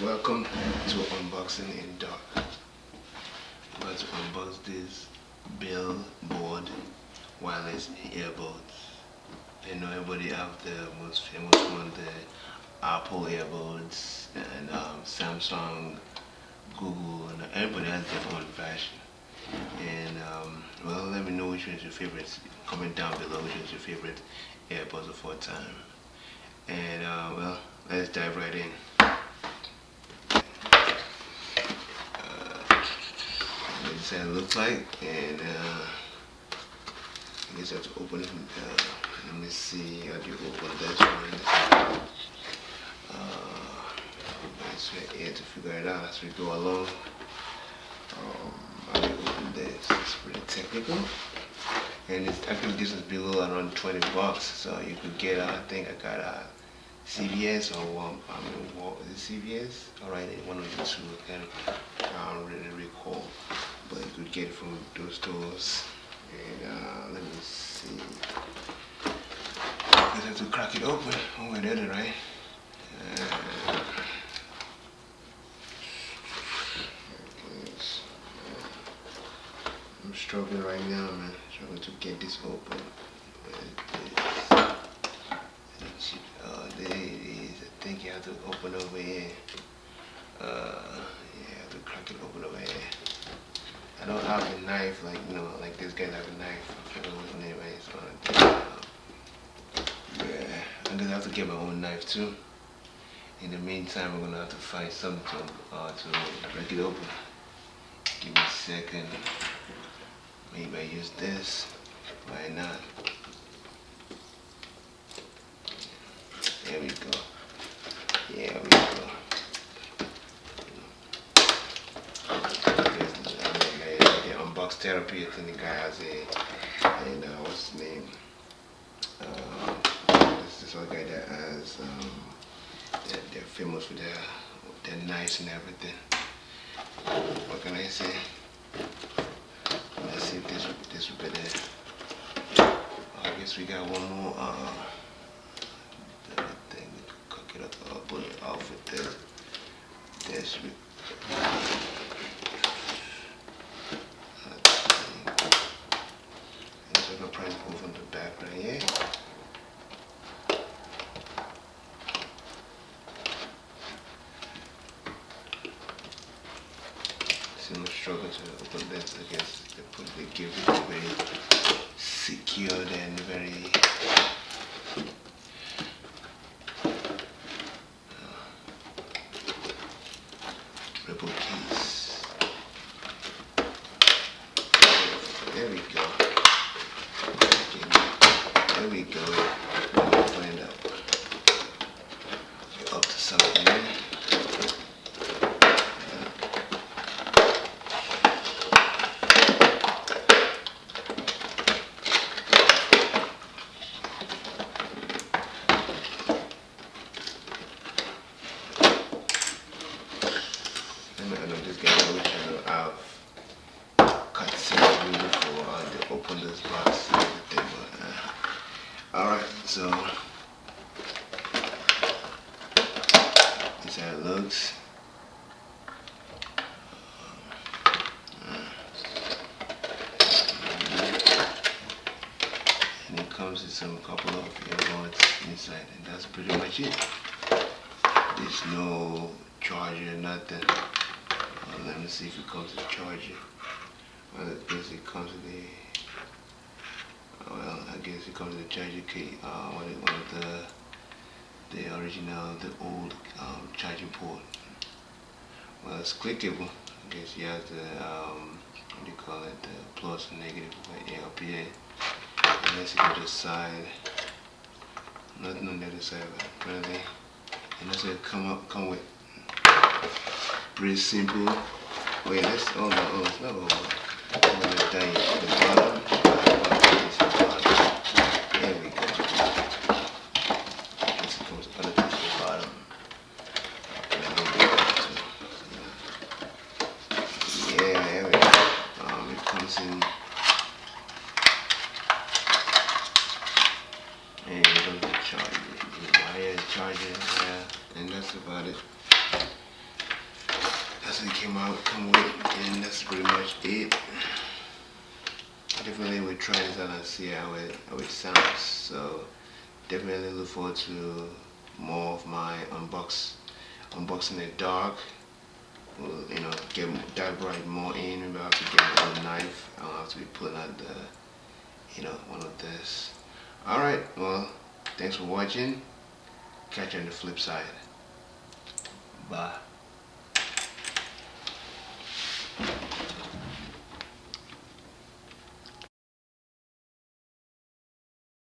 Welcome to Unboxing in Dark. I'm about to unbox this Billboard wireless earbuds. I know everybody have the most famous one, the Apple earbuds and Samsung, Google, and everybody has their own version. And well, let me know which one is your favorite. Comment down below which one is your favorite earbuds of all time. And well, let's dive right in. This is how it looks like, and I guess I have to open it. Let me see how do you open this one. It's right here to figure it out as we go along. How do you open this? It's pretty technical, and it's actually this is below around 20 bucks. So you could get, I think I got a CVS or is it CVS? Alright, one of the two. I don't really recall, but you could get it from those stores. And let me see. I have to crack it open. Oh, I did it right. I'm struggling right now, man. Struggling to get this open. There it is. I think you have to open over here. You have to crack it open over here. I don't have a knife like this guy have a knife. I forgot his name, right? So, yeah, I'm gonna have to get my own knife too. In the meantime, I'm gonna have to find something to break it open. Give me a second. Maybe I use this. Why not? There we go. Yeah, we go. The unbox therapy. I think the guy has and what's his name? This other guy that has they're famous with their knives and everything. What can I say? Let's see if this will be there. I guess we got one more thing we could cook it up. I'll put it off with this. I'm gonna try to open the back right here. See, I'm struggling to open this. I guess they give it very secured and very triple keys. There we go. There we go. Open it up to something there. I know this guy I've cut series before to open this box and everything, but alright, so this is how it looks. And it comes with some couple of earbuds inside, and that's pretty much it. There's no charger, nothing. Let me see if it comes with a charger. Well, I guess it comes with a charger key. One of the original, the old charging port. Well, it's clickable. I guess you have the what do you call it? The plus and negative LPA. And let's go to the side. Nothing on the other side, but apparently, and that's what it come with. Pretty simple. Wait, let's it's not over. I'm gonna tell you the bottom. There we go. This comes on the bottom. Yeah, there we go. It comes in, and it comes with charger. The wire charger, yeah, and that's about it. that's what it come with, and that's pretty much it. Definitely we'll try this out and see how it sounds. So definitely look forward to more of my unboxing the dark. We'll, dive right more in. Maybe I'll have to get my own knife. I'll have to be pulling out one of this. Alright, well, thanks for watching. Catch you on the flip side. Bye.